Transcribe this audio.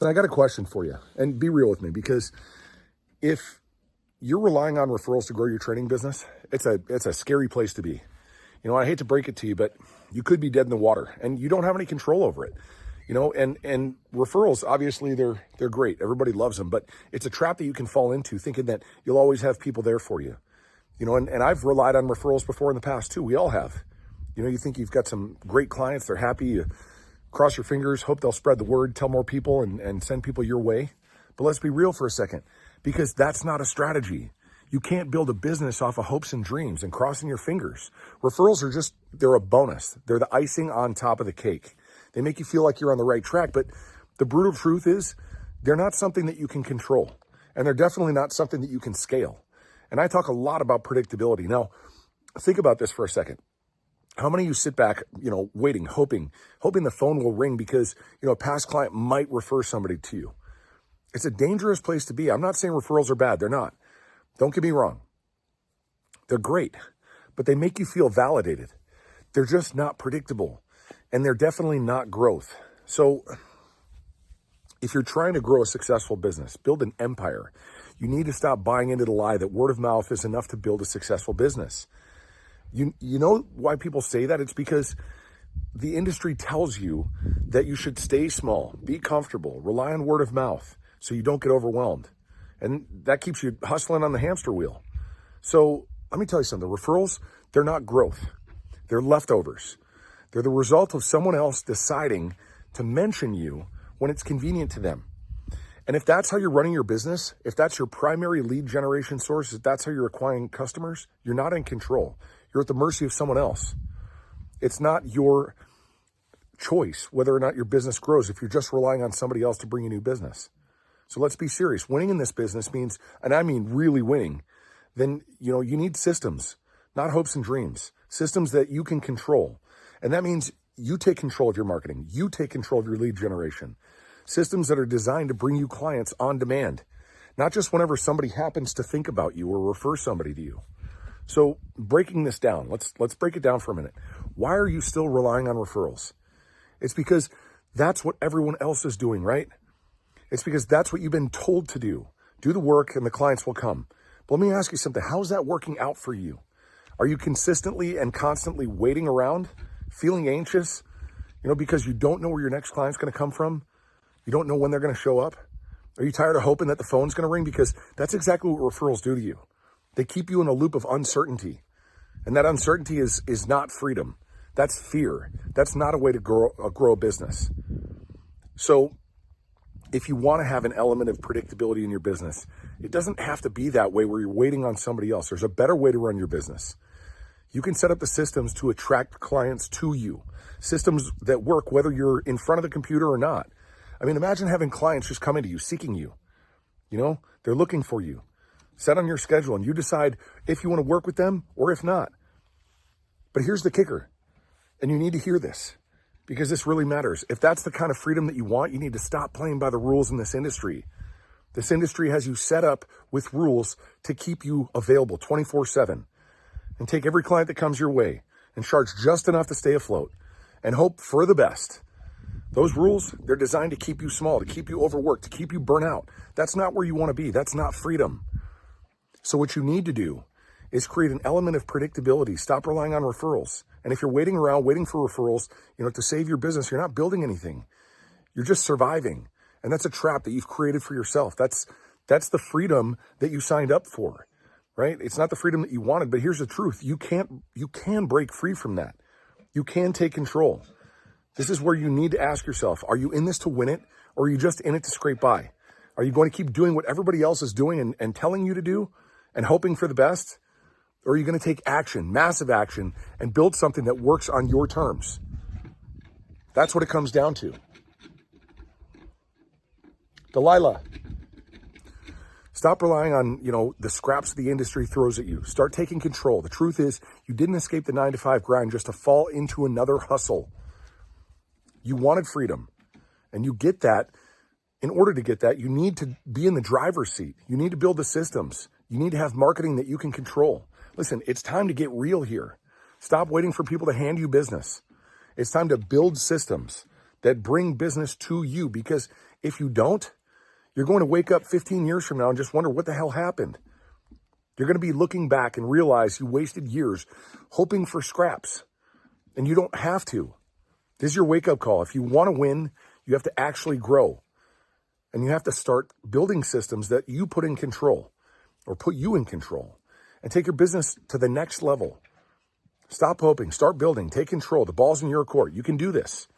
And I got a question for you, and be real with me, because if you're relying on referrals to grow your training business, it's a scary place to be. I hate to break it to you, but you could be dead in the water and you don't have any control over it. And referrals, obviously they're great. Everybody loves them, but it's a trap that you can fall into, thinking that you'll always have people there for you. And I've relied on referrals before in the past too. We all have. You think you've got some great clients, they're happy, you cross your fingers, hope they'll spread the word, tell more people and send people your way. But let's be real for a second, because that's not a strategy. You can't build a business off of hopes and dreams and crossing your fingers. Referrals they're a bonus. They're the icing on top of the cake. They make you feel like you're on the right track, but the brutal truth is they're not something that you can control, and they're definitely not something that you can scale. And I talk a lot about predictability. Now, think about this for a second. How many of you sit back, waiting, hoping the phone will ring because, a past client might refer somebody to you? It's a dangerous place to be. I'm not saying referrals are bad. They're not. Don't get me wrong. They're great, but they make you feel validated. They're just not predictable, and they're definitely not growth. So if you're trying to grow a successful business, build an empire, you need to stop buying into the lie that word of mouth is enough to build a successful business. You know why people say that? It's because the industry tells you that you should stay small, be comfortable, rely on word of mouth so you don't get overwhelmed. And that keeps you hustling on the hamster wheel. So let me tell you something. Referrals, they're not growth. They're leftovers. They're the result of someone else deciding to mention you when it's convenient to them. And if that's how you're running your business, if that's your primary lead generation source, if that's how you're acquiring customers, you're not in control. You're at the mercy of someone else. It's not your choice whether or not your business grows if you're just relying on somebody else to bring you new business. So let's be serious. Winning in this business means, and I mean really winning, then you need systems, not hopes and dreams. Systems that you can control. And that means you take control of your marketing. You take control of your lead generation. Systems that are designed to bring you clients on demand, not just whenever somebody happens to think about you or refer somebody to you. So breaking this down, let's break it down for a minute. Why are you still relying on referrals? It's because that's what everyone else is doing, right? It's because that's what you've been told to do. Do the work and the clients will come. But let me ask you something. How's that working out for you? Are you consistently and constantly waiting around, feeling anxious, because you don't know where your next client's going to come from? You don't know when they're going to show up? Are you tired of hoping that the phone's going to ring? Because that's exactly what referrals do to you. They keep you in a loop of uncertainty. And that uncertainty is not freedom. That's fear. That's not a way to grow a business. So if you want to have an element of predictability in your business, it doesn't have to be that way where you're waiting on somebody else. There's a better way to run your business. You can set up the systems to attract clients to you. Systems that work whether you're in front of the computer or not. I mean, imagine having clients just coming to you, seeking you. They're looking for you. Set on your schedule and you decide if you want to work with them or if not. But here's the kicker, and you need to hear this because this really matters. If that's the kind of freedom that you want, you need to stop playing by the rules in this industry. This industry has you set up with rules to keep you available 24/7 and take every client that comes your way and charge just enough to stay afloat and hope for the best. Those rules, they're designed to keep you small, to keep you overworked, to keep you burnt out. That's not where you want to be. That's not freedom. So what you need to do is create an element of predictability. Stop relying on referrals. And if you're waiting around, waiting for referrals, to save your business, you're not building anything. You're just surviving. And that's a trap that you've created for yourself. That's the freedom that you signed up for, right? It's not the freedom that you wanted, but here's the truth. You can break free from that. You can take control. This is where you need to ask yourself, are you in this to win it, or are you just in it to scrape by? Are you going to keep doing what everybody else is doing and telling you to do and hoping for the best? Or are you going to take action, massive action, and build something that works on your terms? That's what it comes down to. Delilah, stop relying on, the scraps the industry throws at you. Start taking control. The truth is, you didn't escape the 9-to-5 grind just to fall into another hustle. You wanted freedom, and you get that. In order to get that, you need to be in the driver's seat. You need to build the systems. You need to have marketing that you can control. Listen, it's time to get real here. Stop waiting for people to hand you business. It's time to build systems that bring business to you, because If you don't, you're going to wake up 15 years from now and just wonder what the hell happened. You're going to be looking back and realize you wasted years hoping for scraps, and you don't have to. This is your wake-up call. If you want to win, you have to actually grow, and you have to start building systems that you put in control or put you in control and take your business to the next level. Stop hoping, start building, take control. The ball's in your court. You can do this.